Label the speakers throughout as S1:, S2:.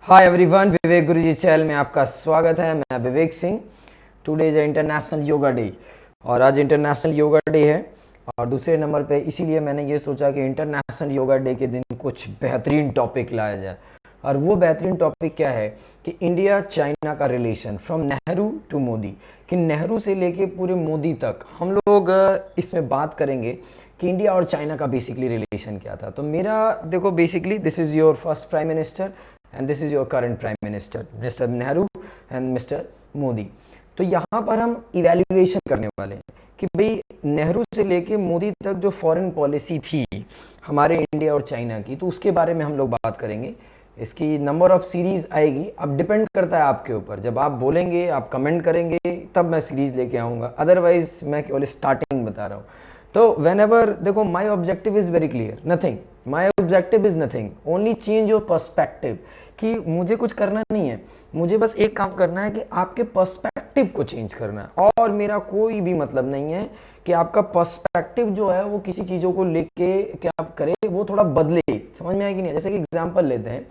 S1: Hi everyone, विवेक गुरुजी channel में आपका स्वागत है। मैं Vivek Singh. Today is international yoga day और आज इंटरनेशनल योगा डे है। और दूसरे नंबर पे इसीलिए मैंने ये सोचा कि इंटरनेशनल योगा डे के दिन कुछ बेहतरीन टॉपिक लाया जाए। और वो बेहतरीन टॉपिक क्या है कि इंडिया चाइना का relation from Nehru to Modi, कि नेहरू से लेके पूरे मोदी तक हम लोग इसमें बात करेंगे कि इंडिया और चाइना का बेसिकली रिलेशन क्या था। तो मेरा देखो, basically this is your first prime minister and this is your current prime minister mister Nehru and mister Modi. तो यहाँ पर हम इवैल्यूएशन करने वाले हैं कि भाई नेहरू से लेके मोदी तक जो फॉरेन पॉलिसी थी हमारे इंडिया और चाइना की, तो उसके बारे में हम लोग बात करेंगे। इसकी नंबर ऑफ सीरीज आएगी, अब डिपेंड करता है आपके ऊपर। जब आप बोलेंगे, आप कमेंट करेंगे, तब मैं सीरीज लेके आऊँगा, अदरवाइज मैं केवल स्टार्टिंग बता रहा हूँ। तो वेन एवर देखो, my objective is very clear, nothing, my objective is nothing, only change your perspective. कि मुझे कुछ करना नहीं है, मुझे बस एक काम करना है कि आपके पर्सपेक्टिव को चेंज करना है। और मेरा कोई भी मतलब नहीं है कि आपका पर्सपेक्टिव जो है वो किसी चीज़ों को लेके क्या आप करें, वो थोड़ा बदले। समझ में आएगी नहीं? जैसे कि एग्जाम्पल लेते हैं,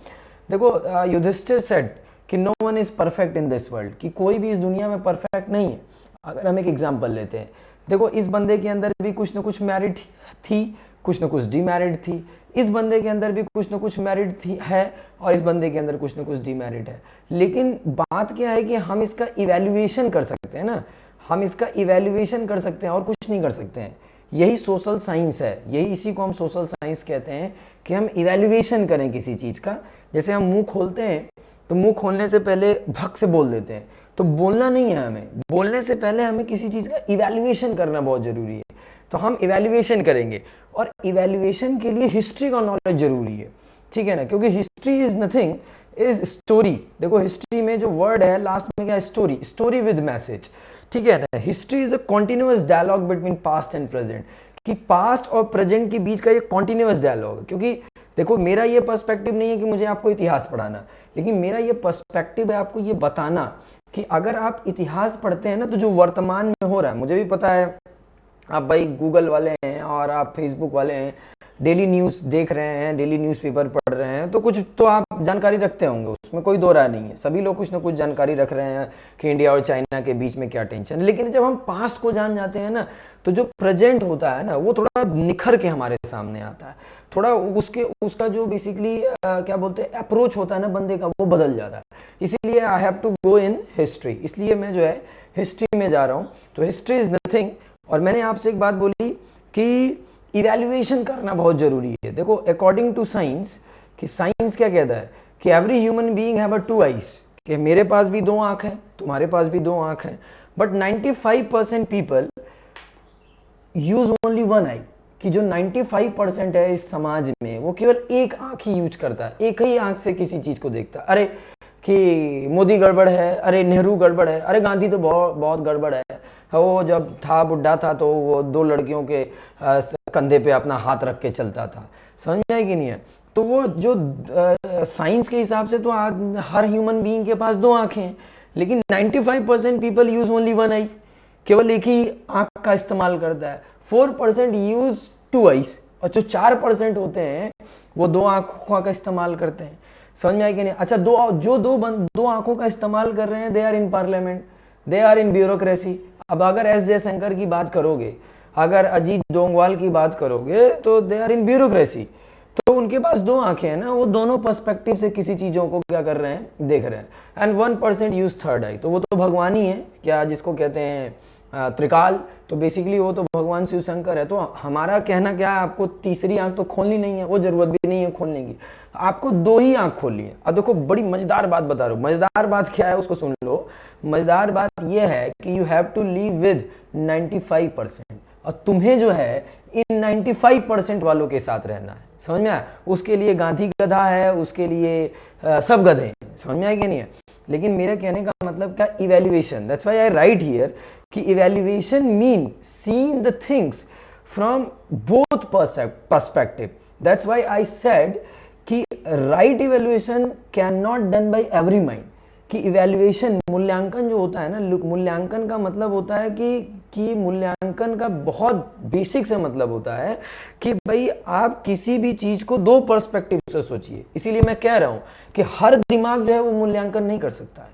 S1: देखो युधिष्ठिर सेड कि no one is perfect in this world, कि कोई भी इस दुनिया में परफेक्ट नहीं है। अगर हम एक एग्जाम्पल लेते हैं, देखो इस बंदे के अंदर भी कुछ ना कुछ मैरिड थी, कुछ ना कुछ डीमैरिड थी, इस बंदे के अंदर भी कुछ ना कुछ मैरिड थी है, और इस बंदे के अंदर कुछ ना कुछ डीमैरिड है। लेकिन बात क्या है कि हम इसका इवैल्यूएशन कर सकते हैं ना, हम इसका इवैल्यूएशन कर सकते हैं और कुछ नहीं कर सकते हैं। यही सोशल साइंस है, यही इसी को हम सोशल साइंस कहते हैं कि हम इवैल्यूएशन करें किसी चीज का। जैसे हम मुंह खोलते हैं तो मुंह खोलने से पहले भक से बोल देते हैं, तो बोलना नहीं है हमें, बोलने से पहले हमें किसी चीज का इवैल्यूएशन करना बहुत जरूरी है। तो हम इवैल्यूएशन करेंगे, और इवैल्यूएशन के लिए हिस्ट्री का नॉलेज जरूरी है, ठीक है ना, क्योंकि history is nothing, is story. देखो हिस्ट्री में जो वर्ड है लास्ट में क्या है, स्टोरी, स्टोरी विद मैसेज, ठीक है ना। History is a continuous dialogue between past and present, कि पास्ट और प्रेजेंट के बीच का ये कॉन्टिन्यूअस डायलॉग है। क्योंकि देखो मेरा ये पर्सपेक्टिव नहीं है कि मुझे आपको इतिहास पढ़ाना, लेकिन मेरा ये पर्सपेक्टिव है आपको ये बताना कि अगर आप इतिहास पढ़ते हैं ना, तो जो वर्तमान में हो रहा है, मुझे भी पता है आप भाई गूगल वाले हैं और आप फेसबुक वाले हैं, डेली न्यूज़ देख रहे हैं, डेली न्यूज़पेपर पढ़ रहे हैं, तो कुछ तो आप जानकारी रखते होंगे, उसमें कोई दो राय नहीं है। सभी लोग कुछ ना कुछ जानकारी रख रहे हैं कि इंडिया और चाइना के बीच में क्या टेंशन है। लेकिन जब हम पास्ट को जान जाते हैं ना, तो जो प्रेजेंट होता है ना, वो थोड़ा निखर के हमारे सामने आता है। थोड़ा उसका जो बेसिकली क्या बोलते हैं अप्रोच होता है ना बंदे का, वो बदल जाता है। इसीलिए I have to go in history, इसलिए मैं जो है हिस्ट्री में जा रहा हूँ। तो हिस्ट्री इज नथिंग। और मैंने आपसे एक बात बोली कि इवैल्यूएशन करना बहुत जरूरी है। देखो अकॉर्डिंग टू साइंस, कि साइंस क्या कहता है कि every human being have a two eyes, कि मेरे पास भी दो आंख है, तुम्हारे पास भी दो आंख है, but 95% people use only one eye, कि जो 95% है इस समाज में, वो केवल एक आंख ही यूज करता है, एक ही आंख से किसी चीज को देखता है। अरे कि मोदी गड़बड़ है, अरे नेहरू गड़बड़ है, अरे गांधी तो बहुत बहुत गड़बड़ है, वो जब था बुढ़ा था तो वो दो लड़कियों के कंधे पे अपना हाथ रख के चलता था। समझ में आई कि नहीं है? तो वो जो साइंस के हिसाब से तो हर ह्यूमन बीइंग के पास दो आंखें हैं, लेकिन 95% पीपल यूज ओनली वन आई, केवल एक ही आंख का इस्तेमाल करता है। 4% यूज टू आईज, और जो 4% होते हैं वो दो आंखों का इस्तेमाल करते हैं। समझ में आई कि नहीं? अच्छा, दो आंखों का इस्तेमाल कर रहे हैं, they are in parliament, they are in bureaucracy. अब अगर एस जयशंकर की बात करोगे, अगर अजीत डोंगवाल की बात करोगे, तो दे आर इन ब्यूरोक्रेसी। तो उनके पास दो आंखें हैं ना, वो दोनों पर्सपेक्टिव से किसी चीजों को क्या कर रहे हैं, देख रहे हैं। एंड 1% यूज थर्ड आई, तो वो तो भगवान ही है, क्या जिसको कहते हैं त्रिकाल, तो बेसिकली वो तो भगवान शिव शंकर है। तो हमारा कहना क्या है, आपको तीसरी आंख तो खोलनी नहीं है, वो जरूरत भी नहीं है खोलने की, आपको दो ही आंख खोलनी है। अब देखो बड़ी मजेदार बात बता रहा हूँ, मजेदार बात क्या है उसको सुन लो। मजेदार बात यह है कि you have to live with 95%, और तुम्हें जो है इन 95% वालों के साथ रहना है। समझ में आया? उसके लिए गांधी गधा है, उसके लिए सब गधे हैं। समझ में आया कि नहीं है? लेकिन मेरे कहने का मतलब क्या, evaluation, that's why I write here कि evaluation mean seeing the things from both perspective. That's why I said कि right evaluation can not done by every mind. कि इवैल्यूएशन, मूल्यांकन जो होता है ना, मूल्यांकन का मतलब होता है कि कि मूल्यांकन का बहुत बेसिक से मतलब होता है कि भाई आप किसी भी चीज को दो पर्सपेक्टिव से सोचिए। इसीलिए मैं कह रहा हूं कि हर दिमाग जो है वो मूल्यांकन नहीं कर सकता है।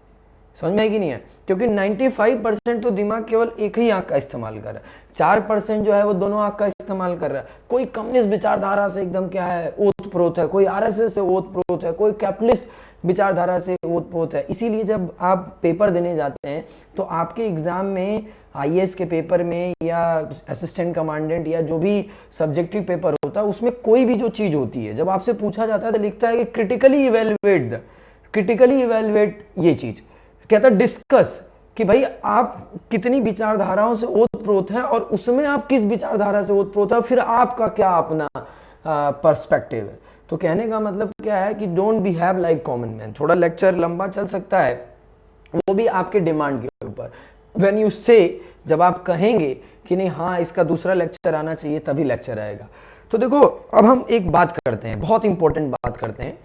S1: समझ में है कि नहीं है? क्योंकि 95% तो दिमाग केवल एक ही आंख का इस्तेमाल कर रहा है, 4% जो है वो दोनों आंख का इस्तेमाल कर रहा है। कोई कम्युनिस्ट विचारधारा से एकदम क्या है ओत प्रोत है, कोई आरएसएस से ओत प्रोत है, कोई कैपिटलिस्ट विचारधारा से ओत प्रोत है। इसीलिए जब आप पेपर देने जाते हैं तो आपके एग्जाम में आईएएस के पेपर में या असिस्टेंट कमांडेंट या जो भी सब्जेक्टिव पेपर होता है उसमें कोई भी जो चीज होती है जब आपसे पूछा जाता है तो लिखता है कि क्रिटिकली इवेल्युएट ये चीज कहता है डिस्कस कि भाई आप कितनी विचारधाराओं से ओतप्रोत हैं और उसमें आप किस विचारधारा से ओतप्रोत है, फिर आपका क्या अपना पर्सपेक्टिव है। तो कहने का मतलब क्या है कि don't be have like common man. थोड़ा लेक्चर लंबा चल सकता है, वो भी आपके डिमांड के ऊपर। व्हेन यू से, जब आप कहेंगे कि नहीं हाँ इसका दूसरा लेक्चर आना चाहिए तभी लेक्चर आएगा। तो देखो अब हम एक बात करते हैं, बहुत इंपॉर्टेंट बात करते हैं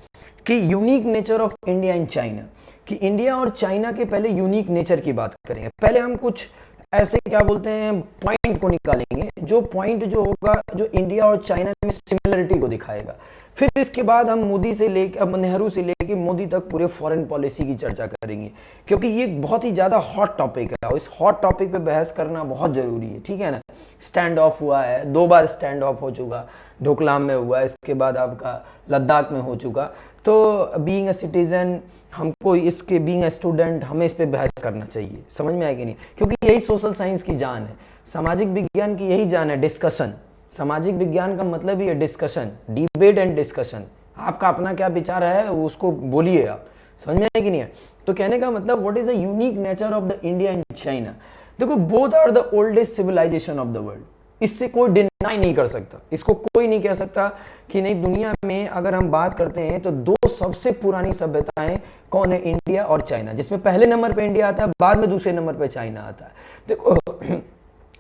S1: कि unique nature of India and China, कि इंडिया और चाइना के पहले यूनिक नेचर की बात करेंगे। पहले हम कुछ ऐसे क्या बोलते हैं पॉइंट को निकालेंगे, जो पॉइंट जो होगा जो इंडिया और चाइना में सिमिलरिटी को दिखाएगा। फिर इसके बाद हम मोदी से लेकर नेहरू से लेकर मोदी तक पूरे फॉरेन पॉलिसी की चर्चा करेंगे, क्योंकि ये बहुत ही ज्यादा हॉट टॉपिक है और इस हॉट टॉपिक पे बहस करना बहुत जरूरी है, ठीक है ना। स्टैंड ऑफ हुआ है, 2 बार स्टैंड ऑफ हो चुका, डोकलाम में हुआ, इसके बाद आपका लद्दाख में हो चुका। तो बीइंग अ सिटीजन हमको इसके, बीइंग अ स्टूडेंट हमें इस पे बहस करना चाहिए। समझ में आएगी नहीं, क्योंकि यही सोशल साइंस की जान है, सामाजिक विज्ञान की यही जान है, डिस्कशन। सामाजिक विज्ञान का मतलब ही है डिस्कशन, डिबेट एंड डिस्कशन। आपका अपना क्या विचार है उसको बोलिए आप। समझ में है कि नहीं है? तो कहने का मतलब what is the unique nature of the India and China. देखो both are the oldest civilisation of the world, इससे कोई डिनाई नहीं कर सकता, इसको कोई नहीं कह सकता कि नहीं। दुनिया में अगर हम बात करते हैं तो 2 सबसे पुरानी सभ्यताएं कौन है, इंडिया और चाइना, जिसमें पहले नंबर पे इंडिया आता है, बाद में दूसरे नंबर पे चाइना आता है। देखो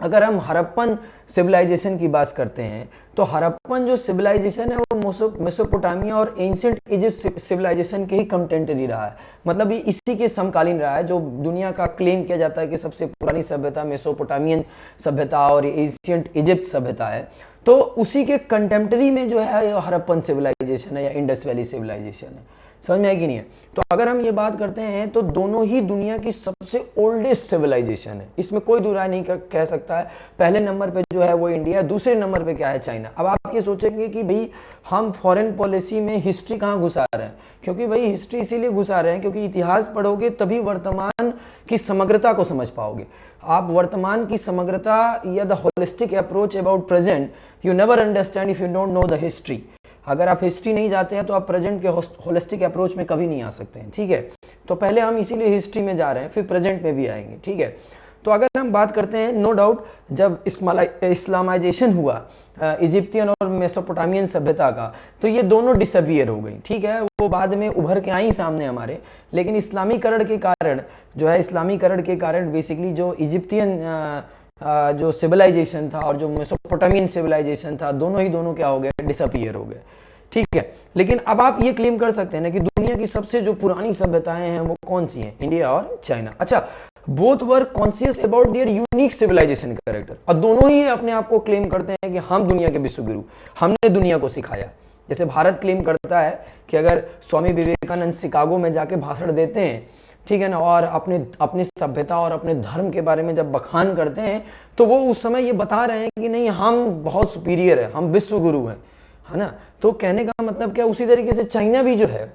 S1: अगर हम हड़प्पन सिविलाइजेशन की बात करते हैं तो हड़प्पन जो सिविलाइजेशन है वो मेसोपोटामिया और एंशिएंट इजिप्ट सिविलाइजेशन के ही कंटेंटरी रहा है, मतलब ये इसी के समकालीन रहा है। जो दुनिया का क्लेम किया जाता है कि सबसे पुरानी सभ्यता मेसोपोटामियन सभ्यता और एंशिएंट इजिप्ट सभ्यता है, तो उसी के कंटेम्पररी में जो है हड़प्पन सिविलाइजेशन है या इंडस वैली सिविलाइजेशन है। समझ में है कि नहीं है? तो अगर हम ये बात करते हैं तो दोनों ही दुनिया की सबसे ओल्डेस्ट सिविलाइजेशन है, इसमें कोई दो राय नहीं कह सकता है। पहले नंबर पे जो है वो इंडिया, दूसरे नंबर पे क्या है, चाइना। अब आप ये सोचेंगे कि भाई हम फॉरेन पॉलिसी में हिस्ट्री कहाँ घुसा रहे हैं, क्योंकि भाई हिस्ट्री इसीलिए घुसा रहे हैं क्योंकि इतिहास पढ़ोगे तभी वर्तमान की समग्रता को समझ पाओगे। आप वर्तमान की समग्रता या the holistic approach about present you never understand if you don't know the history. अगर आप हिस्ट्री नहीं जाते हैं तो आप प्रेजेंट के होलिस्टिक अप्रोच में कभी नहीं आ सकते हैं, ठीक है। तो पहले हम इसीलिए हिस्ट्री में जा रहे हैं, फिर प्रेजेंट में भी आएंगे, ठीक है। तो अगर हम बात करते हैं, नो डाउट जब इस्लामाइजेशन हुआ इजिप्टियन और मेसोपोटामियन सभ्यता का, तो ये दोनों डिसअपियर हो गई, ठीक है। वो बाद में उभर के आई सामने हमारे, लेकिन इस्लामीकरण के कारण जो है, इस्लामीकरण के कारण बेसिकली जो इजिप्टियन जो सिविलाइजेशन था और जो मेसोपोटामियन सिविलाइजेशन था, दोनों क्या हो गए, डिसअपियर हो गए, ठीक है। लेकिन अब आप ये क्लेम कर सकते हैं ना कि दुनिया की सबसे जो पुरानी सभ्यताएं हैं वो कौन सी हैं, इंडिया और चाइना। अच्छा, both were conscious about their unique civilisation character, और दोनों ही अपने आप को क्लेम करते हैं कि हम दुनिया के विश्वगुरु, हमने दुनिया को सिखाया। जैसे भारत क्लेम करता है कि अगर स्वामी विवेकानंद शिकागो में जाके भाषण देते हैं, ठीक है ना, और अपनी सभ्यता और अपने धर्म के बारे में जब बखान करते हैं, तो वो उस समय ये बता रहे हैं कि नहीं हम बहुत सुपीरियर है, हम विश्व गुरु हैं, है ना। तो कहने का मतलब क्या, उसी तरीके से चाइना भी जो है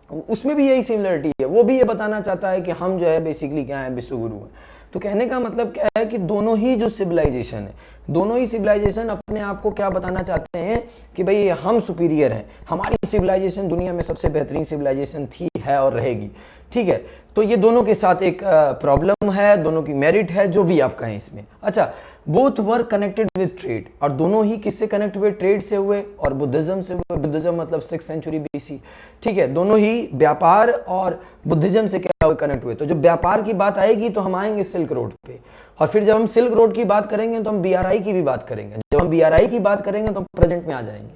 S1: उसमें भी यही सिमिलरिटी है, वो भी ये बताना चाहता है कि हम जो है बेसिकली क्या है, विश्व गुरु हैं। तो कहने का मतलब क्या है कि दोनों ही जो सिविलाइजेशन है, दोनों ही सिविलाइजेशन अपने आप को क्या बताना चाहते हैं कि भाई हम सुपीरियर हैं, हमारी सिविलाइजेशन दुनिया में सबसे बेहतरीन सिविलाइजेशन थी, है और रहेगी, ठीक है। तो ये दोनों के साथ एक प्रॉब्लम है, दोनों की मेरिट है, जो भी आप कहें इसमें। अच्छा, both were connected with trade, और दोनों ही किससे कनेक्ट हुए, ट्रेड से हुए और बुद्धिज्म से हुए। बुद्धिज्म मतलब 6th सेंचुरी बीसी, ठीक है। दोनों ही व्यापार और बुद्धिज्म से क्या हुए, कनेक्ट हुए। तो जब व्यापार की बात आएगी तो हम आएंगे सिल्क रोड पे, और फिर जब हम सिल्क रोड की बात करेंगे तो हम बीआरआई की भी बात करेंगे, जब हम बीआरआई की बात करेंगे तो हम प्रेजेंट में आ जाएंगे,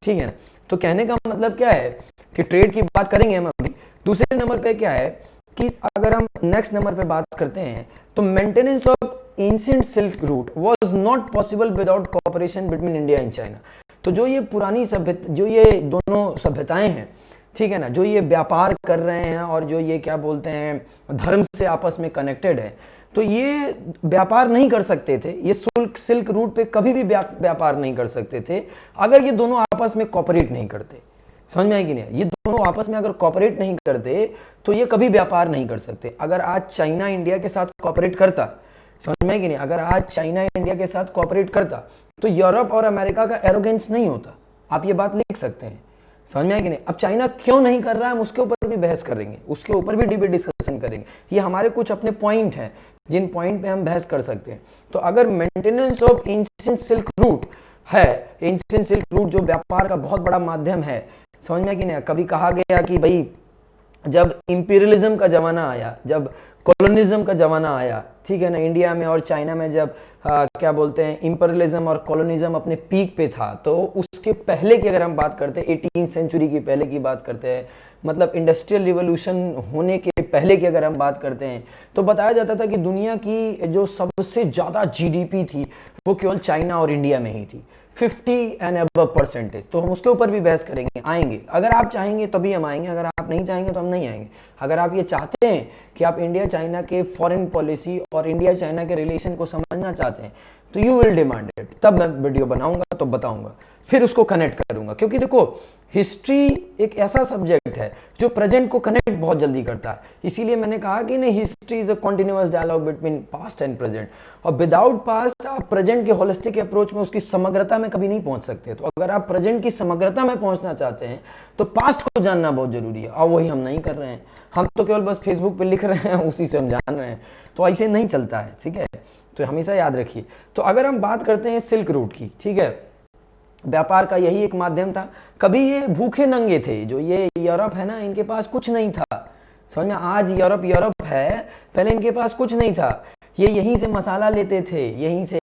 S1: ठीक है। तो कहने का मतलब क्या है कि ट्रेड की बात करेंगे हम अभी। दूसरे नंबर पे क्या है कि अगर हम नेक्स्ट नंबर पे बात करते हैं तो maintenance of ancient silk route was not possible without cooperation between India and China. तो जो ये पुरानी सभ्यता, जो ये दोनों सभ्यताएं हैं, ठीक है ना, जो ये व्यापार कर रहे हैं और जो ये क्या बोलते हैं धर्म से आपस में कनेक्टेड है, तो ये व्यापार नहीं कर सकते थे, ये सिल्क रूट पे कभी भी व्यापार नहीं कर सकते थे अगर ये दोनों आपस में कॉपरेट नहीं करते। समझ में आई कि नहीं? ये दोनों आपस में अगर कॉपरेट नहीं करते तो ये कभी व्यापार नहीं कर सकते। अगर आज चाइना इंडिया के साथ कॉपरेट करता, समझ में आई कि नहीं, अगर आज चाइना इंडिया के साथ कॉपरेट करता तो यूरोप और अमेरिका का एरोगेंस नहीं होता। आप ये बात लिख सकते हैं। समझ में आया कि नहीं? अब चाइना क्यों नहीं कर रहा है हम उसके ऊपर भी बहस करेंगे, उसके ऊपर भी डिबेट डिस्कशन करेंगे। ये हमारे कुछ अपने पॉइंट हैं जिन पॉइंट पे हम बहस कर सकते हैं। तो अगर maintenance of ancient silk route है, एंशिएंट सिल्क रूट जो व्यापार का बहुत बड़ा माध्यम है, समझ में कि नहीं, कभी कहा गया कि भाई जब इंपीरियलिज्म का जमाना आया, जब कॉलोनिज्म का जमाना आया, ठीक है ना, इंडिया में और चाइना में जब क्या बोलते हैं इंपीरियलिज्म और कॉलोनिज्म अपने पीक पे था, तो उसके पहले की अगर हम बात करते हैं 18वीं सेंचुरी की पहले की बात करते हैं, मतलब इंडस्ट्रियल रिवोल्यूशन होने के पहले की अगर हम बात करते हैं, तो बताया जाता था कि दुनिया की जो सबसे ज्यादा जीडीपी थी वो केवल चाइना और इंडिया में ही थी, 50 एंड अबव परसेंटेज। तो हम उसके ऊपर भी बहस करेंगे, आएंगे। अगर आप चाहेंगे तभी हम आएंगे, अगर आप नहीं चाहेंगे तो हम नहीं आएंगे। अगर आप ये चाहते हैं कि आप इंडिया चाइना के फॉरेन पॉलिसी और इंडिया चाइना के रिलेशन को समझना चाहते हैं तो यू विल डिमांड इट, तब मैं वीडियो बनाऊंगा तो बताऊंगा, फिर उसको कनेक्ट करूंगा। क्योंकि देखो हिस्ट्री एक ऐसा सब्जेक्ट है जो प्रेजेंट को कनेक्ट बहुत जल्दी करता है, इसीलिए मैंने कहा कि नहीं, history is a continuous dialogue between past and present, और विदाउट पास्ट आप प्रेजेंट के होलिस्टिक अप्रोच में उसकी समग्रता में कभी नहीं पहुंच सकते। तो अगर आप प्रेजेंट की समग्रता में पहुंचना चाहते हैं तो पास्ट को जानना बहुत जरूरी है, और वही हम नहीं कर रहे हैं। हम तो केवल बस फेसबुक पे लिख रहे हैं, उसी से हम जान रहे हैं, तो ऐसे नहीं चलता है, ठीक है, तो हमेशा याद रखिए। तो अगर हम बात करते हैं सिल्क रूट की, ठीक है, व्यापार का यही एक माध्यम था। कभी ये भूखे नंगे थे, जो ये यूरोप है ना, इनके पास कुछ नहीं था, समझ में, आज यूरोप है, पहले इनके पास कुछ नहीं था, ये यहीं से मसाला लेते थे, यहीं से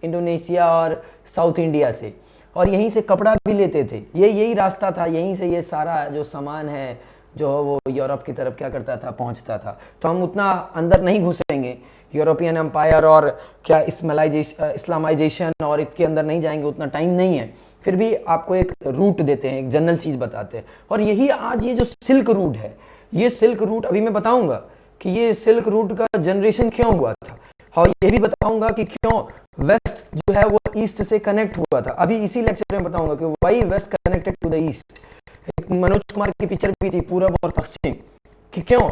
S1: इंडोनेशिया और साउथ इंडिया से, और यहीं से कपड़ा भी लेते थे, ये यही रास्ता था, यहीं से ये सारा जो सामान है जो वो यूरोप की तरफ क्या करता था, पहुंचता था। तो हम उतना अंदर नहीं घुसेंगे, यूरोपियन एम्पायर और क्या इस्लामाइजेशन और इसके अंदर नहीं जाएंगे, उतना टाइम नहीं है। फिर भी आपको एक रूट देते हैं, एक जनरल चीज बताते हैं, और यही आज ये जो सिल्क रूट है, ये सिल्क रूट अभी मैं बताऊंगा कि ये सिल्क रूट का जनरेशन क्यों हुआ था, और ये भी बताऊंगा कि क्यों वेस्ट जो है वो ईस्ट से कनेक्ट हुआ था। अभी इसी लेक्चर में बताऊंगा कि why west connected to the east. एक मनोज कुमार की पिक्चर भी थी, पूरब और पश्चिम, कि क्यों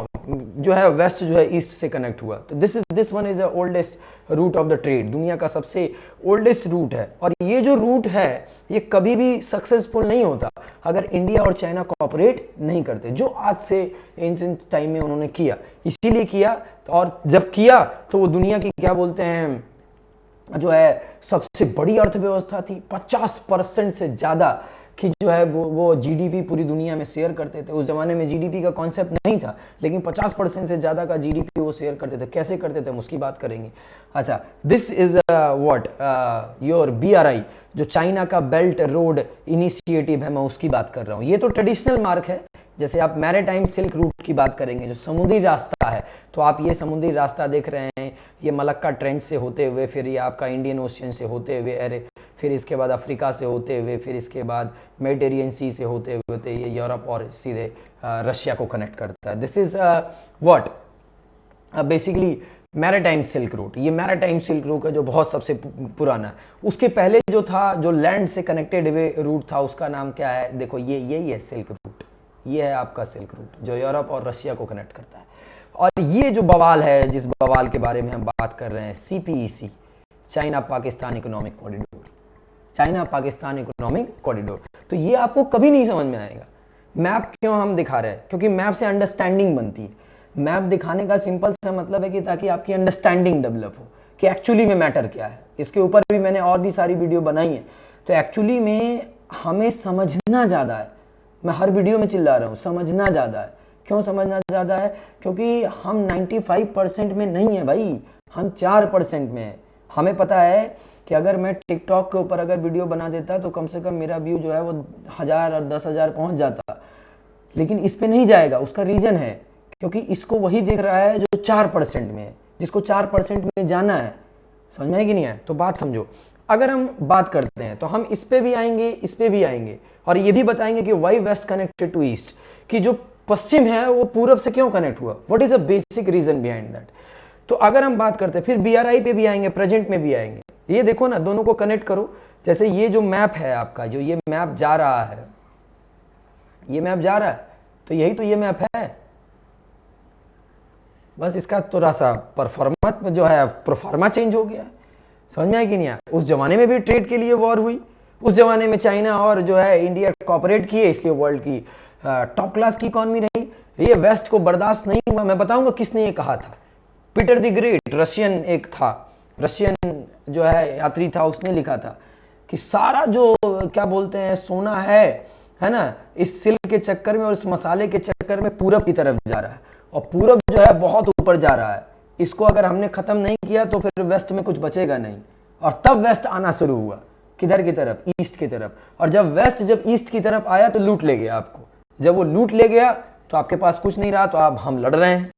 S1: जो है वेस्ट जो है ईस्ट से कनेक्ट हुआ। तो this one is the oldest route of the trade, दुनिया का सबसे ओल्डेस्ट रूट है, और ये जो रूट है ये कभी भी सक्सेसफुल नहीं होता अगर इंडिया और चाइना कोऑपरेट नहीं करते, जो आज से एंशिएंट टाइम में उन्होंने किया, इसीलिए किया, और जब किया तो वो दुनिया की क्या बोलते हैं जो है सबसे बड़ी अर्थव्यवस्था थी, 50% से ज्यादा कि जो है वो जीडीपी पूरी दुनिया में शेयर करते थे। उस जमाने में जीडीपी का कॉन्सेप्ट नहीं था, लेकिन 50% से ज्यादा का जीडीपी वो शेयर करते थे। कैसे करते थे हम उसकी बात करेंगे। अच्छा, this is what your BRI, जो चाइना का बेल्ट रोड इनिशिएटिव है, मैं उसकी बात कर रहा हूँ। ये तो ट्रेडिशनल मार्क है, जैसे आप मैरीटाइम सिल्क रूट की बात करेंगे, जो समुद्री रास्ता है, तो आप ये समुद्री रास्ता देख रहे हैं, ये मलक्का ट्रेंच से होते हुए, फिर ये आपका इंडियन ओशियन से होते हुए, अरे फिर इसके बाद अफ्रीका से होते हुए, फिर इसके बाद मेडिटेरियन सी से होते हुए ये यूरोप और सीधे रशिया को कनेक्ट करता है। This is what basically maritime silk route. ये मैरीटाइम सिल्क रूट है जो बहुत सबसे पुराना है। उसके पहले जो था, जो लैंड से कनेक्टेड हुए रूट था, उसका नाम क्या है, देखो ये यही है सिल्क रूट, ये है आपका सिल्क रूट जो यूरोप और रशिया को कनेक्ट करता है। और ये जो बवाल है, जिस बवाल के बारे में हम बात कर रहे हैं, CPEC, China Pakistan economic corridor, China Pakistan economic corridor, तो ये आपको कभी नहीं समझ में आएगा। मैप क्यों हम दिखा रहे हैं, क्योंकि मैप से अंडरस्टैंडिंग बनती है। मैप दिखाने का सिंपल सा मतलब है कि ताकि आपकी अंडरस्टैंडिंग डेवलप हो कि एक्चुअली में मैटर क्या है। इसके ऊपर भी मैंने और भी सारी वीडियो बनाई है। तो एक्चुअली में हमें समझना ज्यादा है, मैं हर वीडियो में चिल्ला रहा हूं, समझना ज्यादा है। क्यों समझना ज्यादा है, क्योंकि हम 95% में नहीं है भाई, हम 4% में है। हमें पता है कि अगर मैं टिकटॉक के ऊपर अगर वीडियो बना देता तो कम से कम मेरा व्यू जो है वो 1000 और 10,000 पहुंच जाता, लेकिन इस पे नहीं जाएगा। उसका रीजन है क्योंकि इसको वही देख रहा है जो 4% में है, जिसको 4% में जाना है, समझ में है कि नहीं है? तो बात समझो, अगर हम बात करते हैं तो हम इस पे भी आएंगे, इस पे भी आएंगे, और ये भी बताएंगे कि why west connected to east, कि जो पश्चिम है वो पूरब से क्यों कनेक्ट हुआ, what is the basic reason behind that. तो अगर हम बात करते हैं, फिर बीआरआई पे भी आएंगे, प्रेजेंट में भी आएंगे। ये देखो ना, दोनों को कनेक्ट करो। जैसे ये जो मैप है आपका, जो ये मैप जा रहा है, ये मैप जा रहा है, तो यही तो ये मैप है, बस इसका थोड़ा सा परफॉर्मा जो है प्रोफार्मा चेंज हो गया। समझ में आया कि नहीं आया? उस जमाने में भी ट्रेड के लिए वॉर हुई, उस जमाने में चाइना और जो है इंडिया कॉपरेट किए, इसलिए वर्ल्ड की टॉप क्लास की इकॉनमी रही। ये वेस्ट को बर्दाश्त नहीं हुआ। मैं बताऊंगा किसने ये कहा था। पीटर द ग्रेट, रशियन एक था, रशियन जो है यात्री था, उसने लिखा था कि सारा जो क्या बोलते हैं सोना है ना, इस सिल्क के चक्कर में और इस मसाले के चक्कर में पूरब की तरफ जा रहा है, और पूरब जो है बहुत ऊपर जा रहा है। इसको अगर हमने खत्म नहीं किया तो फिर वेस्ट में कुछ बचेगा नहीं। और तब वेस्ट आना शुरू हुआ, किधर की तरफ? ईस्ट की तरफ। और जब वेस्ट जब ईस्ट की तरफ आया तो लूट ले गया आपको। जब वो लूट ले गया तो आपके पास कुछ नहीं रहा, तो अब हम लड़ रहे हैं।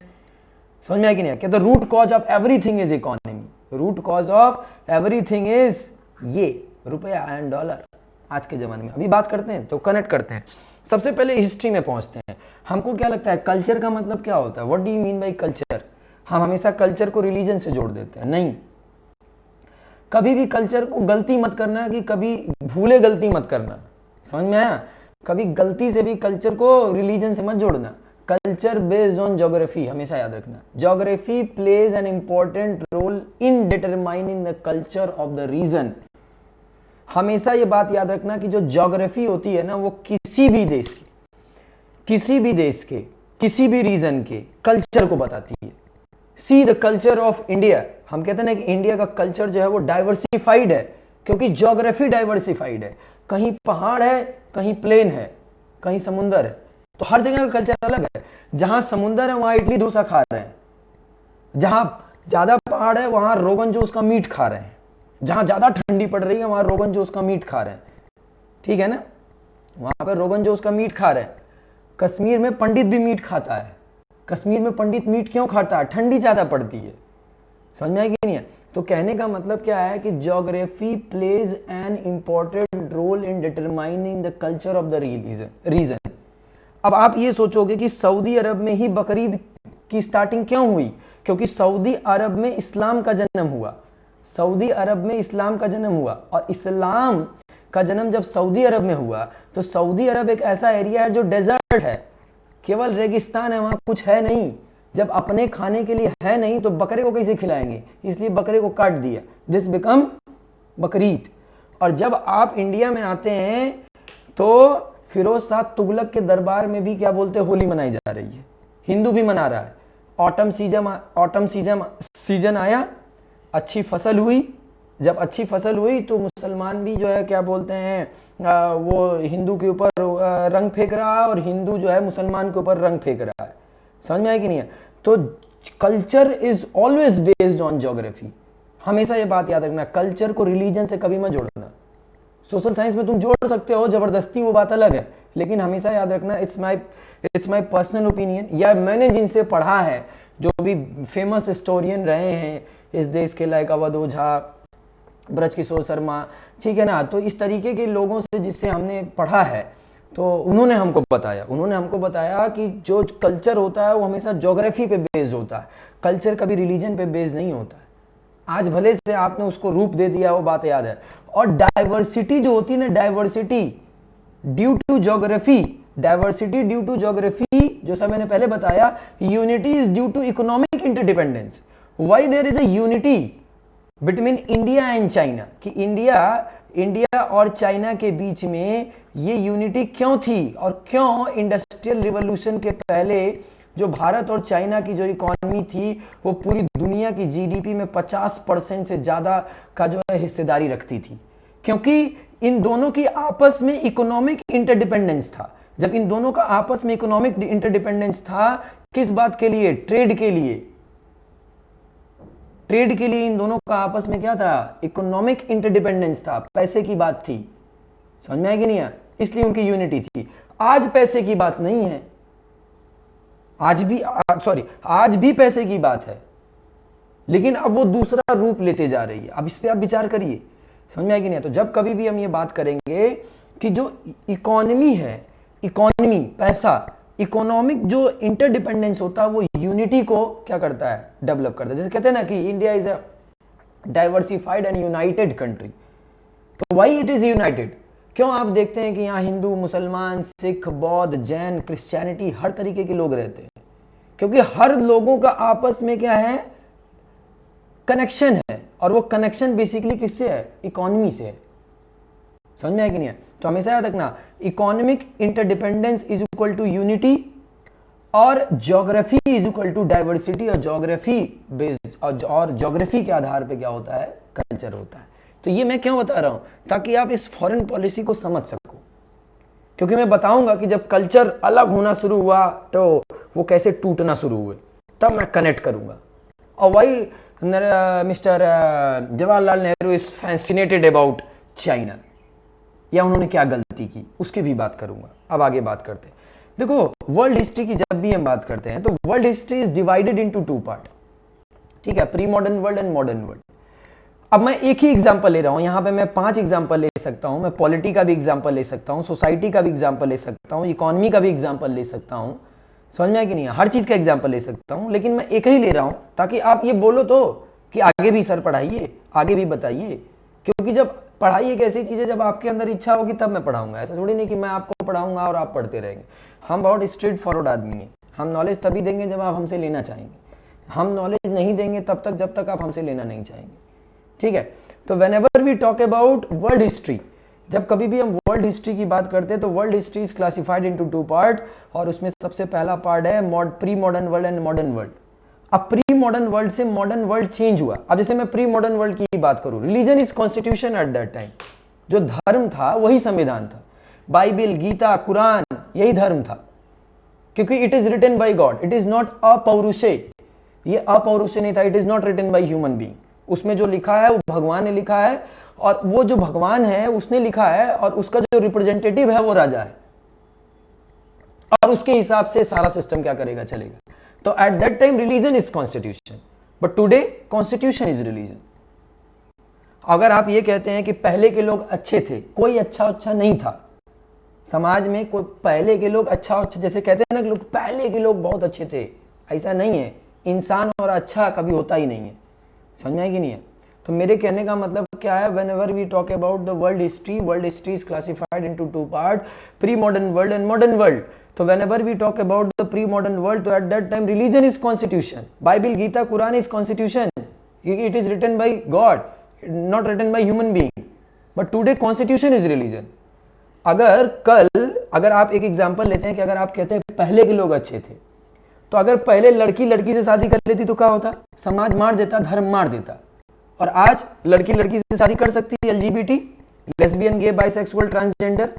S1: समझ में आया कि नहीं? क्या the root cause of everything is economy. Root cause of everything is ये रुपया एंड डॉलर आज के जमाने में। अभी बात करते हैं तो कनेक्ट करते हैं। सबसे पहले हिस्ट्री में पहुंचते हैं। हमको क्या लगता है कल्चर का मतलब क्या होता है? What do you mean by culture? हम हमेशा कल्चर को रिलीजन से जोड़ देते हैं। नहीं, कभी भी कल्चर को गलती मत करना, कि कभी भूले गलती मत करना। समझ में आया? कभी गलती से भी कल्चर को रिलीजन से मत जोड़ना। कल्चर बेस्ड ऑन ज्योग्राफी, हमेशा याद रखना। Geography plays an important role in determining the culture of the region. हमेशा ये बात याद रखना कि जो ज्योग्राफी होती है ना, वो किसी भी देश के, किसी भी देश के, किसी भी रीजन के कल्चर को बताती है। See the culture of India. हम कहते हैं ना कि इंडिया का कल्चर जो है वो डाइवर्सिफाइड है, क्योंकि ज्योग्राफी डाइवर्सिफाइड है। कहीं पहाड़ है, कहीं प्लेन है, कहीं समुंदर है, तो हर जगह का कल्चर अलग है। जहां समुंदर है वहां इडली डोसा खा रहे हैं, जहां ज्यादा पहाड़ है वहां रोगन जोश का मीट खा रहे हैं, जहां ज्यादा ठंडी पड़ रही है वहां रोगन जोश का मीट खा रहे हैं। ठीक है ना? वहां पर रोगन जोश का मीट खा रहे हैं। कश्मीर में पंडित भी मीट खाता है। कश्मीर में पंडित मीट क्यों खाता है? ठंडी ज्यादा पड़ती है। समझ में आया कि नहीं है? तो कहने का मतलब क्या है कि geography plays an important role in determining the culture of the region. अब आप ये सोचोगे कि सऊदी अरब में ही बकरीद की स्टार्टिंग क्यों हुई? क्योंकि सऊदी अरब में इस्लाम का जन्म हुआ। सऊदी अरब में इस्लाम का जन्म हुआ, और इस्लाम का जन्म जब सऊदी अरब में हुआ तो सऊदी अरब एक ऐसा एरिया है जो डेजर्ट है, केवल रेगिस्तान है, वहां कुछ है नहीं। जब अपने खाने के लिए है नहीं तो बकरे को कैसे खिलाएंगे? इसलिए बकरे को काट दिया, दिस बिकम बकरीद। और जब आप इंडिया में आते हैं तो फिरोज शाह तुगलक के दरबार में भी क्या बोलते हैं, होली मनाई जा रही है, हिंदू भी मना रहा है। ऑटम सीजन आया, अच्छी फसल हुई। जब अच्छी फसल हुई तो मुसलमान भी जो है क्या बोलते हैं, वो हिंदू के ऊपर रंग फेंक रहा है, और हिंदू जो है मुसलमान के ऊपर रंग फेंक रहा है। समझ में आया कि नहीं है? तो culture is always based on geography. हमेशा ये बात याद रखना, कल्चर को रिलीजन से कभी मत जोड़ना। सोशल साइंस में तुम जोड़ सकते हो जबरदस्ती, वो बात अलग है, लेकिन हमेशा याद रखना इट्स माई पर्सनल ओपिनियन, या मैंने जिनसे पढ़ा है, जो भी फेमस हिस्टोरियन रहे हैं इस देश के, लाइक अवध ओझा, ब्रज किशोर शर्मा, ठीक है ना, तो इस तरीके के लोगों से जिससे हमने पढ़ा है, तो उन्होंने हमको बताया कि जो कल्चर होता है वो हमेशा ज्योग्राफी पे बेस्ड होता है। कल्चर कभी रिलीजन पे बेस्ड नहीं होता है। आज भले से आपने उसको रूप दे दिया, वो बात याद है। और डाइवर्सिटी जो होती है ना, diversity due to geography, diversity due to geography, जो सब मैंने पहले बताया, unity is due to economic interdependence. Why there is a unity between India and China, कि इंडिया और चाइना के बीच में ये यूनिटी क्यों थी, और क्यों इंडस्ट्रियल रिवॉल्यूशन के पहले जो भारत और चाइना की जो इकोनॉमी थी वो पूरी दुनिया की जीडीपी में 50% से ज्यादा का जो है हिस्सेदारी रखती थी? क्योंकि इन दोनों की आपस में इकोनॉमिक इंटरडिपेंडेंस था। जब इन दोनों का आपस में इकोनॉमिक इंटरडिपेंडेंस था, किस बात के लिए? ट्रेड के लिए। ट्रेड के लिए इन दोनों का आपस में क्या था? इकोनॉमिक इंटरडिपेंडेंस था, पैसे की बात थी। समझ में आया कि नहीं आया? इसलिए उनकी यूनिटी थी। आज पैसे की बात नहीं है, आज भी पैसे की बात है, लेकिन अब वो दूसरा रूप लेते जा रही है। अब इस पे आप विचार करिए, समझ में आएगी नहीं? तो जब कभी भी हम ये बात करेंगे कि जो इकोनॉमी है, इकोनॉमी पैसा, इकोनॉमिक जो इंटरडिपेंडेंस होता है वो यूनिटी को क्या करता है, डेवलप करता है। जैसे कहते हैं ना कि India is a diversified and United country. तो वाई इट इज यूनाइटेड? क्यों आप देखते हैं कि यहाँ हिंदू, मुसलमान, सिख, बौद्ध, जैन, क्रिश्चियनिटी, हर तरीके के लोग रहते हैं? क्योंकि हर लोगों का आपस में क्या है, कनेक्शन है। और वो कनेक्शन बेसिकली किससे है, इकोनॉमी से है। समझ में आया कि नहीं है? तो हमेशा याद रखना, economic interdependence is equal to unity, और geography is equal to diversity, और ज्योग्राफी बेस्ड और ज्योग्राफी के आधार पे क्या होता है, कल्चर होता है। तो ये मैं क्यों बता रहा हूं, ताकि आप इस फॉरेन पॉलिसी को समझ सको। क्योंकि मैं बताऊंगा कि जब कल्चर अलग होना शुरू हुआ तो वो कैसे टूटना शुरू हुए, तब मैं कनेक्ट करूंगा। और वही mister Jawaharlal Nehru is fascinated about China, या उन्होंने क्या गलती की, उसकी भी बात करूंगा। अब आगे बात करते हैं। देखो, वर्ल्ड हिस्ट्री की जब भी हम बात करते हैं तो world history is divided into two part, ठीक है, pre modern world and modern world. अब मैं एक ही एग्जांपल ले रहा हूं, यहां पे मैं 5 एग्जांपल ले सकता हूं। मैं पॉलिटी का भी एग्जांपल ले सकता हूं, सोसाइटी का भी एग्जांपल ले सकता हूं, इकोनॉमी का भी एग्जांपल ले सकता हूं। समझ में आया कि नहीं? हर चीज का एग्जांपल ले सकता हूं, लेकिन मैं एक ही ले रहा हूं ताकि आप ये बोलो तो कि आगे भी सर पढ़ाइए, आगे भी बताइए। क्योंकि जब पढ़ाई एक ऐसी चीज है, जब आपके अंदर इच्छा होगी तब मैं पढ़ाऊंगा। ऐसा थोड़ी नहीं कि मैं आपको पढ़ाऊंगा और आप पढ़ते रहेंगे। हम बहुत स्ट्रेट फॉरवर्ड आदमी हैं। हम नॉलेज तभी देंगे जब आप हमसे लेना चाहेंगे। हम नॉलेज नहीं देंगे तब तक जब तक आप हमसे लेना नहीं चाहेंगे, ठीक है? तो whenever we talk about world history, जब कभी भी हम वर्ल्ड हिस्ट्री की बात करते हैं तो world history is classified into 2 part, और उसमें सबसे पहला पार्ट है pre modern world and modern world. अब प्री मॉडर्न वर्ल्ड से मॉडर्न वर्ल्ड चेंज हुआ। अब जैसे मैं प्री मॉडर्न वर्ल्ड की बात करूं, religion is constitution eight that time. जो धर्म था वही संविधान था। बाइबल, गीता, कुरान, यही धर्म था, क्योंकि it is written by God, it is not अपौरुषे। ये अपौरुषे नहीं था, it is not written by human being. उसमें जो लिखा है वो भगवान ने लिखा है, और वो जो भगवान है उसने लिखा है, और उसका जो रिप्रेजेंटेटिव है वो राजा है, और उसके हिसाब से सारा सिस्टम क्या करेगा, चलेगा। तो at that time religion is constitution, but today constitution is religion. अगर आप ये कहते हैं कि पहले के लोग अच्छे थे, कोई अच्छा नहीं था समाज में। कोई पहले के लोग अच्छा, जैसे कहते हैं ना कि लोग पहले के लोग बहुत अच्छे थे, ऐसा नहीं है। इंसान और अच्छा कभी होता ही नहीं है। समझ में आएगी नहीं है? तो मेरे कहने का मतलब क्या है, whenever we talk about the world history is classified into 2 part, pre modern world and modern world. तो whenever we talk about the pre modern world, तो at that time religion is constitution. Bible, Gita, Quran is constitution, it is written by God, not written by human being. But today constitution is religion. अगर आप एक example लेते हैं कि अगर आप कहते हैं पहले के लोग अच्छे थे, तो अगर पहले लड़की से शादी कर लेती तो क्या होता, समाज मार देता, धर्म मार देता। और आज लड़की से शादी कर सकती है, LGBT, lesbian, gay, bisexual, transgender,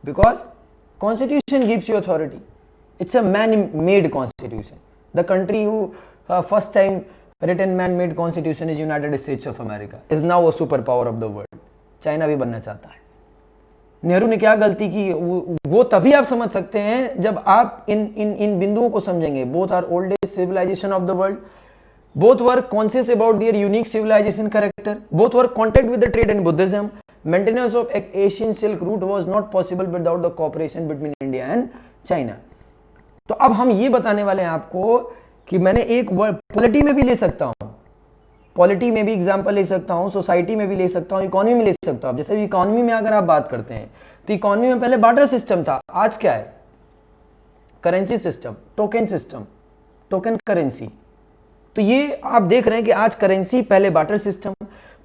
S1: because constitution gives you authority. It's a man made constitution. The country who first time written man-made constitution is United States of America, is now a superpower of the world. China भी बनना चाहता है। नेहरू ने क्या गलती की, वो तभी आप समझ सकते हैं जब आप इन बिंदुओं को समझेंगे। Both are oldest civilisation of the world, both were conscious about their unique civilisation character, both were contact with the trade and Buddhism. Maintenance of Asian silk route was not possible without the cooperation between India and China. तो अब हम ये बताने वाले हैं आपको कि मैंने एक पॉलिटी में भी ले सकता हूं, पॉलिटी में भी एग्जांपल ले सकता हूं, सोसाइटी में भी ले सकता हूं, इकोनॉमी में ले सकता हूं। जैसे इकोनॉमी में अगर आप बात करते हैं तो इकोनॉमी में पहले बार्टर सिस्टम था, आज क्या है, currency system, token system, token currency. तो ये आप देख रहे हैं कि आज करेंसी, पहले बार्टर सिस्टम,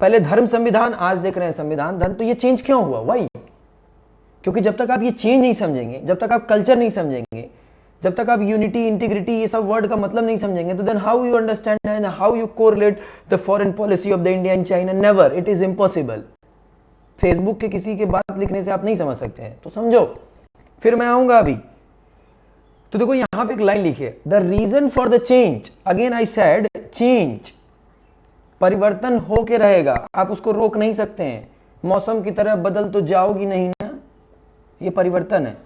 S1: पहले धर्म, संविधान, आज देख रहे हैं संविधान, धर्म। तो ये चेंज क्यों हुआ, वाई? क्योंकि जब तक आप ये चेंज नहीं समझेंगे, जब तक आप कल्चर नहीं समझेंगे, जब तक आप यूनिटी, इंटीग्रिटी, ये सब वर्ड का मतलब नहीं समझेंगे, तो then how you understand and how you correlate the foreign policy of the India and China? Never, it is impossible. Facebook के किसी के बात लिखने से आप नहीं समझ सकते हैं, तो समझो। फिर मैं आऊंगा अभी, तो देखो यहां पे एक लाइन लिखी है, the reason for the change, again I said change, परिवर्तन होके रहेगा, आप उसको रोक नहीं सकते हैं। मौसम की तरह बदल तो जाओगी नहीं ना, ये परिवर्तन है,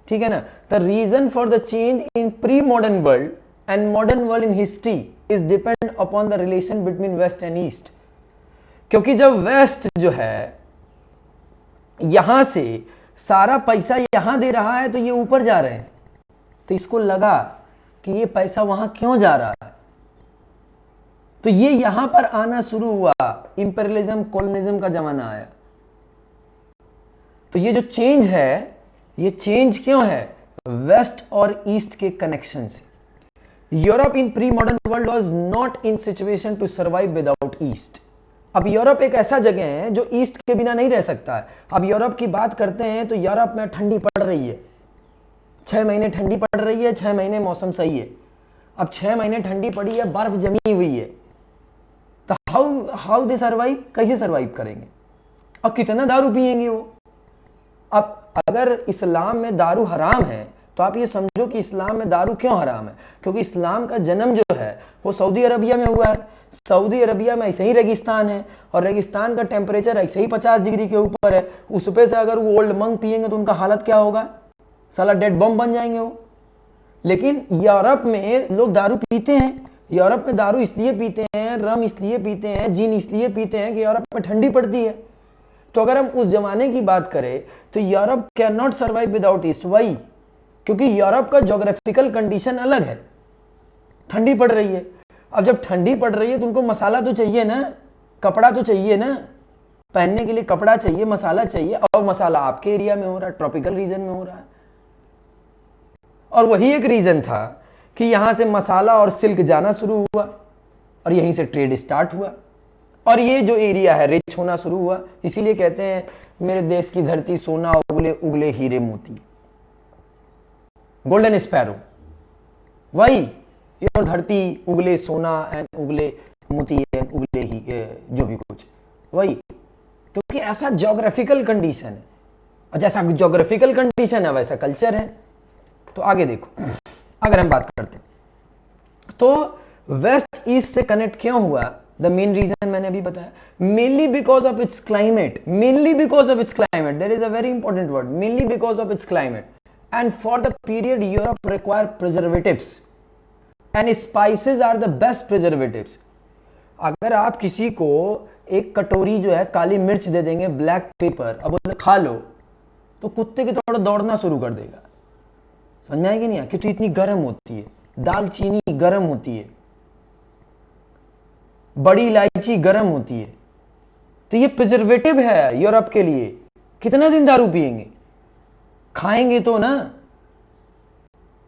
S1: ठीक है ना। The reason for the change in pre modern world and modern world in history is depend upon the relation between west and east. क्योंकि जब वेस्ट जो है यहां से सारा पैसा यहां दे रहा है तो ये ऊपर जा रहे हैं, तो इसको लगा कि ये पैसा वहां क्यों जा रहा है, तो ये यहां पर आना शुरू हुआ, इंपेरियलिज्म कॉलोनिज्म का जमाना आया। तो ये जो चेंज है, ये चेंज क्यों है? वेस्ट और ईस्ट के कनेक्शन से। Europe in pre modern world was not in situation to survive without east. अब यूरोप एक ऐसा जगह है जो ईस्ट के बिना नहीं रह सकता है। अब यूरोप की बात करते हैं तो यूरोप में ठंडी पड़ रही है, 6 महीने ठंडी पड़ रही है, 6 महीने मौसम सही है। अब 6 महीने ठंडी पड़ी है, बर्फ जमी हुई है, तो हाउ दे सर्वाइव, कैसे सर्वाइव करेंगे? और कितना दारू पिएंगे वो? अब अगर इस्लाम में दारू हराम है तो आप ये समझो कि इस्लाम में दारू क्यों हराम है? क्योंकि इस्लाम का जन्म जो है वो सऊदी अरबिया में हुआ है। सऊदी अरबिया में ऐसे ही रेगिस्तान है, और रेगिस्तान का टेम्परेचर ऐसे ही 50 डिग्री के ऊपर है। उस पे से अगर वो ओल्ड मंक पिएंगे तो उनका हालत क्या होगा? साला डेड बम बन जाएंगे वो। लेकिन यूरोप में लोग दारू पीते हैं। यूरोप में दारू इसलिए पीते हैं, रम इसलिए पीते हैं, जीन इसलिए पीते हैं कि यूरोप में ठंडी पड़ती है। तो अगर हम उस जमाने की बात करें तो Europe can not survive without east. Why? क्योंकि यूरोप का ज्योग्राफिकल कंडीशन अलग है, ठंडी पड़ रही है। अब जब ठंडी पड़ रही है तो उनको मसाला तो चाहिए ना, कपड़ा तो चाहिए ना, पहनने के लिए कपड़ा चाहिए, मसाला चाहिए। और मसाला आपके एरिया में हो रहा है, ट्रॉपिकल रीजन में हो रहा है। और वही एक रीजन था कि यहां से मसाला और सिल्क जाना शुरू हुआ और यहीं से ट्रेड स्टार्ट हुआ, और ये जो एरिया है रिच होना शुरू हुआ। इसीलिए कहते हैं मेरे देश की धरती सोना उगले उगले हीरे मोती, गोल्डन स्पैरो। वही ये धरती उगले सोना एंड उगले मोती एंड उगले ही जो भी कुछ, वही। क्योंकि ऐसा ज्योग्राफिकल कंडीशन है, और जैसा ज्योग्राफिकल कंडीशन है वैसा कल्चर है। तो आगे देखो, अगर हम बात करते हैं तो वेस्ट ईस्ट से कनेक्ट क्यों हुआ? द मेन रीजन मैंने अभी बताया, mainly because of its climate. Mainly because of its climate, there is a very important word, mainly because of its climate. And for the period Europe require preservatives and spices are the best preservatives. अगर आप किसी को एक कटोरी जो है काली मिर्च दे देंगे, ब्लैक पेपर, अब बोले खा लो, तो कुत्ते की तरह दौड़ना शुरू कर देगा। समझ में आएगी नहीं? क्योंकि इतनी गर्म होती है, दालचीनी गर्म होती है, बड़ी इलायची गर्म होती है। तो ये प्रिजर्वेटिव है यूरोप के लिए। कितना दिन दारू पिएंगे? खाएंगे तो ना,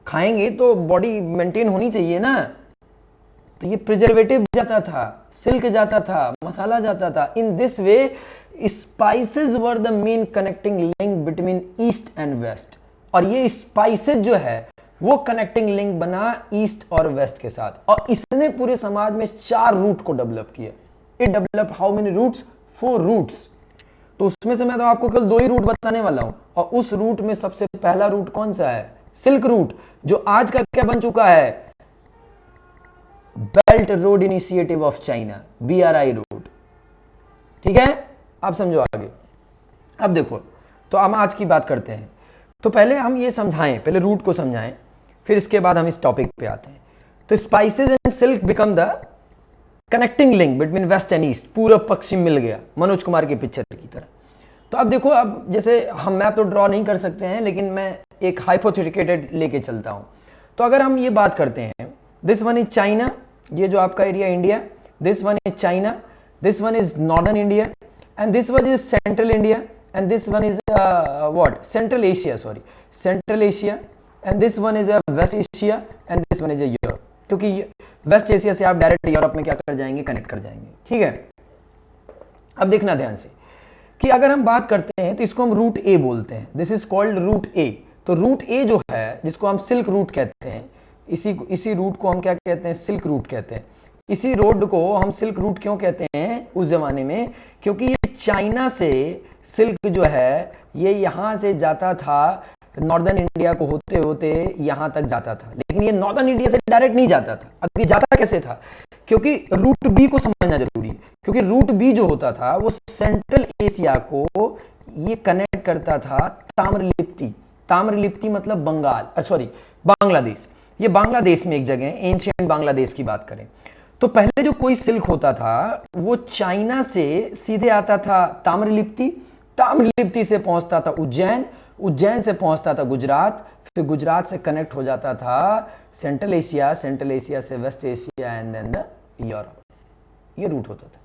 S1: खाएंगे तो बॉडी मेंटेन होनी चाहिए ना। तो ये प्रिजर्वेटिव जाता था, सिल्क जाता था, मसाला जाता था। In this way spices were the main connecting link between east and west. और ये स्पाइसेस जो है वो कनेक्टिंग लिंक बना ईस्ट और वेस्ट के साथ, और इसने पूरे समाज में 4 रूट को डेवलप किया। It develop how many routes? 4 routes. तो उसमें से मैं तो आपको केवल 2 ही रूट बताने वाला हूं, और उस रूट में सबसे पहला रूट कौन सा है? सिल्क रूट, जो आज का क्या बन चुका है? Belt road initiative of China, BRI road. ठीक है, आप समझो आगे। अब देखो, तो हम आज की बात करते हैं। तो पहले हम ये समझाएं, पहले रूट को समझाएं, फिर इसके बाद हम इस टॉपिक पे आते हैं। तो spices and silk become the connecting link between west and east. पूरब पश्चिम मिल गया, मनोज कुमार की पिक्चर की तरह। तो अब देखो, अब जैसे हम मैप तो ड्रॉ नहीं कर सकते हैं, लेकिन मैं एक हाइपोथेटिकल लेके चलता हूं। तो अगर हम ये बात करते हैं, दिस वन इज चाइना, ये जो आपका area India, this one is China, this one is northern India, and this one is central India, and this one is what? Central Asia, sorry, Central Asia, and this one is West Asia, and this one is Europe. क्योंकि waste Asia से आप direct Europe में क्या कर जाएंगे? Connect कर जाएंगे। ठीक है, अब देखना ध्यान से कि अगर हम बात करते हैं तो इसको हम रूट ए बोलते हैं। दिस इज कॉल्ड रूट ए। तो रूट ए जो है, जिसको हम सिल्क रूट कहते हैं, इसी रूट को हम क्या कहते हैं? सिल्क रूट कहते हैं। इसी रोड को हम सिल्क रूट क्यों कहते हैं उस जमाने में? क्योंकि ये चाइना से सिल्क जो है ये यहां से जाता था, नॉर्दर्न इंडिया को होते होते यहां तक जाता था, लेकिन ये नॉर्दर्न इंडिया से डायरेक्ट नहीं जाता था। अब ये जाता कैसे था? क्योंकि रूट बी को समझना जरूरी है। क्योंकि रूट बी जो होता था वो सेंट्रल एशिया को ये कनेक्ट करता था ताम्रलिप्ति। ताम्रलिप्ति मतलब बंगाल, सॉरी बांग्लादेश। ये बांग्लादेश में एक जगह है, एंशियंट बांग्लादेश की बात करें तो पहले जो कोई सिल्क होता था वो चाइना से सीधे आता था ताम्रलिप्ति, ताम्रलिप्ति से पहुंचता था उज्जैन, उज्जैन से पहुंचता था गुजरात, फिर गुजरात से कनेक्ट हो जाता था सेंट्रल एशिया, सेंट्रल एशिया से west Asia and then the Europe. ये रूट होता था।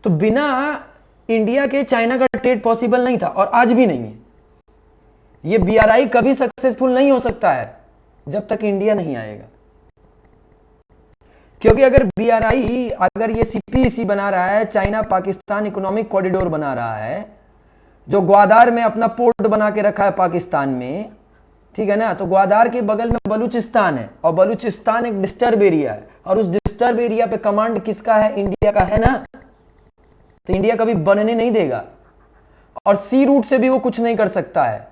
S1: तो बिना इंडिया के चाइना का ट्रेड पॉसिबल नहीं था और आज भी नहीं है। ये बीआरआई कभी सक्सेसफुल नहीं हो सकता है जब तक इंडिया नहीं आएगा, क्योंकि अगर बीआरआई, अगर ये सीपीईसी बना रहा है, चाइना पाकिस्तान इकोनॉमिक कॉरिडोर बना रहा है, जो ग्वादार में अपना पोर्ट बना के रखा है पाकिस्तान में, ठीक है ना, तो ग्वादार के बगल में बलूचिस्तान है और बलूचिस्तान एक डिस्टर्ब एरिया है और उस डिस्टर्ब एरिया पे कमांड किसका है? इंडिया का है ना। तो इंडिया कभी बनने नहीं देगा और सी रूट से भी वो कुछ नहीं कर सकता है,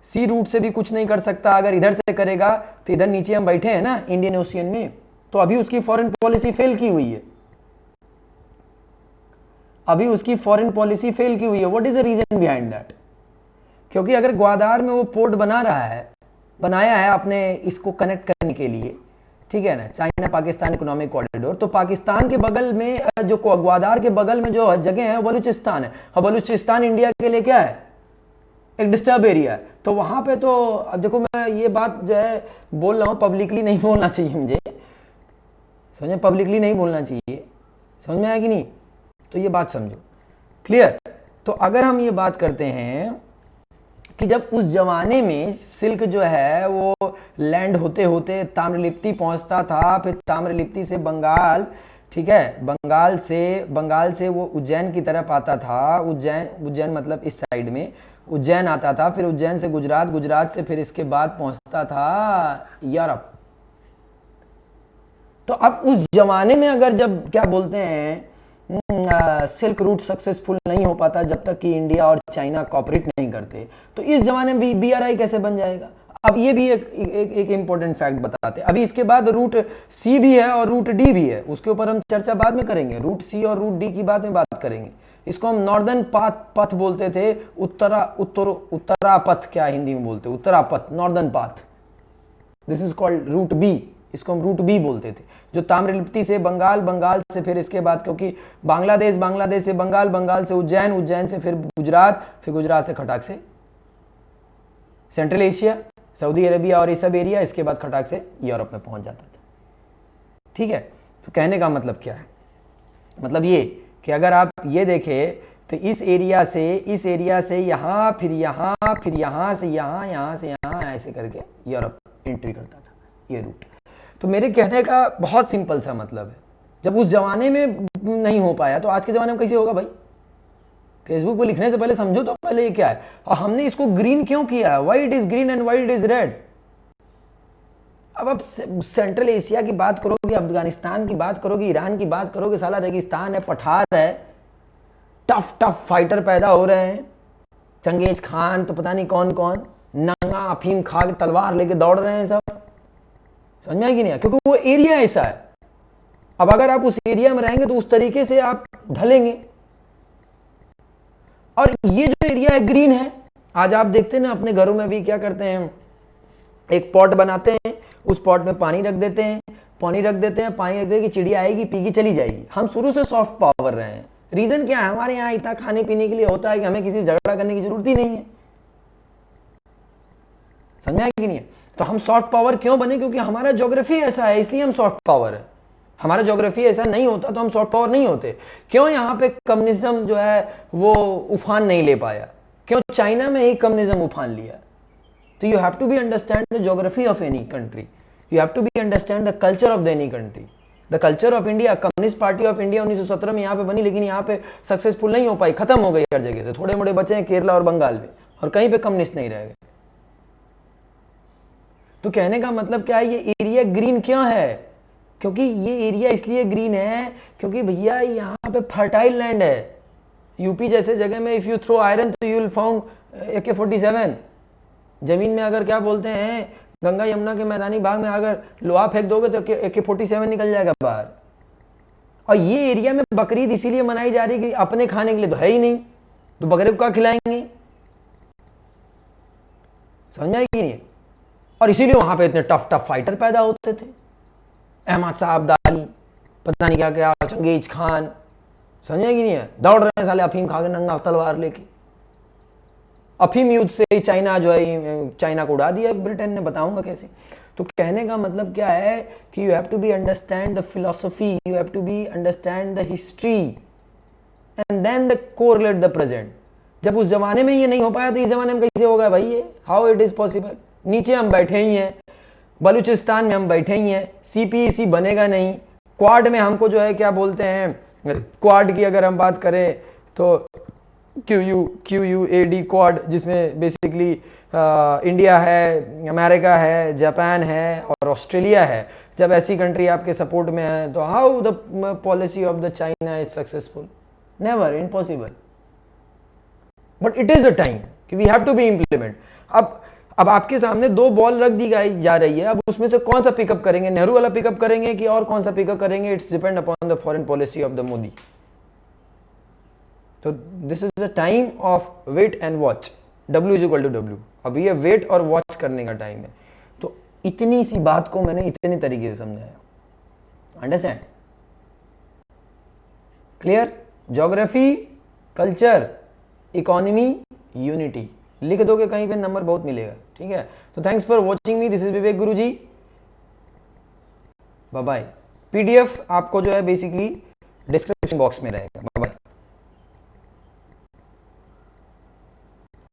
S1: सी रूट से भी कुछ नहीं कर सकता। अगर इधर से करेगा तो इधर नीचे हम बैठे हैं ना इंडियन ओशियन में, तो अभी उसकी फॉरेन पॉलिसी फेल की हुई है, अभी उसकी फॉरेन पॉलिसी फेल की हुई है। What is the reason behind that? क्योंकि अगर ग्वादार में वो पोर्ट बना रहा है, बनाया है अपने इसको कनेक्ट करने के लिए, ठीक है ना, चाइना पाकिस्तान इकोनॉमिक कॉरिडोर, तो पाकिस्तान के बगल में जो ग्वादार के बगल में जो जगह है बलूचिस्तान है और बलूचिस्तान इंडिया के लिए क्या है? एक डिस्टर्ब एरिया है। तो वहां पे तो अब देखो, मैं ये बात जो है बोल रहा हूं, पब्लिकली नहीं बोलना चाहिए मुझे, समझे, पब्लिकली नहीं बोलना चाहिए, समझ में आया कि नहीं? तो ये बात समझो, क्लियर? तो अगर हम ये बात करते हैं कि जब उस जमाने में सिल्क जो है वो लैंड होते होते ताम्रलिप्ति पहुंचता था, फिर ताम्रलिप्ति से बंगाल, ठीक है, बंगाल से वो उज्जैन की तरफ आता था, उज्जैन मतलब इस साइड में उज्जैन आता था, फिर उज्जैन से गुजरात, गुजरात से फिर इसके बाद पहुंचता था यूरोप। तो अब उस जमाने में अगर जब क्या बोलते हैं सिल्क रूट सक्सेसफुल नहीं हो पाता जब तक कि इंडिया और चाइना कोऑपरेट नहीं करते, तो इस जमाने में बीआरआई कैसे बन जाएगा? अब ये भी एक इंपॉर्टेंट फैक्ट बताते हैं। अभी इसके बाद रूट सी भी है और रूट डी भी है, उसके ऊपर हम चर्चा बाद में करेंगे। रूट सी और रूट डी की बाद में बात करेंगे। इसको हम नॉर्दर्न पथ बोलते थे, उत्तरापथ, क्या हिंदी में बोलते, Uttarapath, northern path, this is called route B, इसको हम रूट बी बोलते थे, जो ताम्रलिप्ति से बंगाल, बंगाल से फिर इसके बाद क्योंकि बांग्लादेश, बांग्लादेश से बंगाल, बंगाल से उज्जैन, उज्जैन से फिर गुजरात, फिर गुजरात से खटाक से सेंट्रल एशिया, सऊदी अरेबिया और ये सब एरिया, इसके बाद खटाक से यूरोप में पहुंच जाता था। ठीक है, तो कहने का मतलब क्या है? मतलब ये कि अगर आप ये देखें तो इस एरिया से यहां, फिर यहां, फिर यहां से यहां, यहां से यहां, ऐसे करके यूरोप एंट्री करता था, ये रूट। तो मेरे कहने का बहुत सिंपल सा मतलब है, जब उस जमाने में नहीं हो पाया तो आज के जमाने में कैसे होगा भाई? फेसबुक पे लिखने से पहले समझो तो पहले ये क्या है, और हमने इसको ग्रीन क्यों किया है? Why it is green and why it is red? अब आप सेंट्रल एशिया की बात करोगे, अफगानिस्तान की बात करोगे, ईरान की बात करोगे, साला रेगिस्तान है, पठार है, टफ फाइटर पैदा हो रहे हैं, चंगेज खान तो पता नहीं कौन कौन, नंगा अफीम खा के तलवार लेके दौड़ रहे हैं सब, समझ में आया कि नहीं? क्योंकि वो एरिया ऐसा है। अब अगर आप उस एरिया में रहेंगे तो उस तरीके से आप ढलेंगे। और ये जो एरिया है ग्रीन है, आज आप देखते हैं ना अपने घरों में भी क्या करते हैं, एक पॉट बनाते हैं, उस पॉट में पानी रख देते हैं, पानी रख देते कि चिड़िया आएगी, पीगी, चली जाएगी। हम शुरू से सॉफ्ट पावर रहे हैं। रीजन क्या है? हमारे यहाँ इतना खाने पीने के लिए होता है कि हमें किसी झगड़ा करने की जरूरत ही नहीं है, समझ आया कि नहीं? तो हम सॉफ्ट पावर क्यों बने? क्योंकि हमारा ज्योग्राफी ऐसा है, इसलिए हम सॉफ्ट पावर है। हमारा ज्योग्राफी ऐसा नहीं होता तो हम सॉफ्ट पावर नहीं होते। क्यों यहाँ पे कम्युनिज्म जो है वो उफान नहीं ले पाया? क्यों चाइना में ही कम्युनिज्म उफान लिया? तो you have to be understand the geography of any country, you have to be understand the culture of the any country. The culture of India, communist party of India 1917 में यहाँ पे बनी, लेकिन यहाँ पे सक्सेसफुल नहीं हो पाई, खत्म हो गई हर जगह से। थोड़े मोड़े बचे हैं केरला और बंगाल में, और कहीं पे कम्युनिस्ट नहीं रह गए। तो कहने का मतलब क्या है, ये एरिया ग्रीन क्यों है? क्योंकि ये एरिया इसलिए ग्रीन है क्योंकि भैया यहाँ पे फर्टाइल लैंड है। यूपी जैसे जगह में इफ यू थ्रो आयरन तो यू विल फाउंड AK-47। जमीन में अगर क्या बोलते हैं, गंगा यमुना के मैदानी भाग में अगर लोहा फेंक दोगे तो AK-47 निकल जाएगा बाहर। और ये एरिया में बकरीद इसीलिए मनाई जा रही है कि अपने खाने के लिए तो है ही नहीं, तो बकरे को क्या खिलाएंगे? समझ में आई कि नहीं? और इसीलिए वहां पे इतने टफ टफ फाइटर पैदा होते थे, अहमद साहब दाली, पता नहीं क्या क्या, चंगेज खान, समझे कि नहीं है, दौड़ रहे हैं साले अफीम खा के नंगा तलवार लेके। अफीम युद्ध से ही चाइना जो है, चाइना को उड़ा दिया ब्रिटेन ने, बताऊंगा कैसे। तो कहने का मतलब क्या है कि you have to be understand the philosophy, you have to be understand the history and then the correlate the present. जब उस जमाने में ये नहीं हो पाया तो इस जमाने में कैसे होगा भाई ये, हाउ इट इज पॉसिबल। नीचे हम बैठे ही हैं, बलूचिस्तान में हम बैठे ही हैं, सीपीईसी बनेगा नहीं। क्वाड में हमको जो है क्या बोलते हैं, क्वाड की अगर हम बात करें तो QUAD क्वाड, जिसमें बेसिकली इंडिया है, अमेरिका है, जापान है और ऑस्ट्रेलिया है। जब ऐसी कंट्री आपके सपोर्ट में है तो how the policy of the China is successful, never, impossible. But it is the time कि we have to be implement. अब आपके सामने 2 बॉल रख दी जा रही है, अब उसमें से कौन सा पिकअप करेंगे, नेहरू वाला पिकअप करेंगे कि और कौन सा पिकअप करेंगे, it's depend upon the foreign policy of the Modi. तो this is the time of wait and watch, W=W। अब ये वेट और वॉच करने का टाइम है। तो इतनी सी बात को मैंने इतने तरीके से समझाया, understand, clear. Geography, culture, economy, unity लिख दोगे कहीं पे, नंबर बहुत मिलेगा, ठीक है। तो thanks for watching me, this is Vivek Guruji, bye bye. PDF आपको जो है बेसिकली डिस्क्रिप्शन बॉक्स में रहेगा, बाय बाय।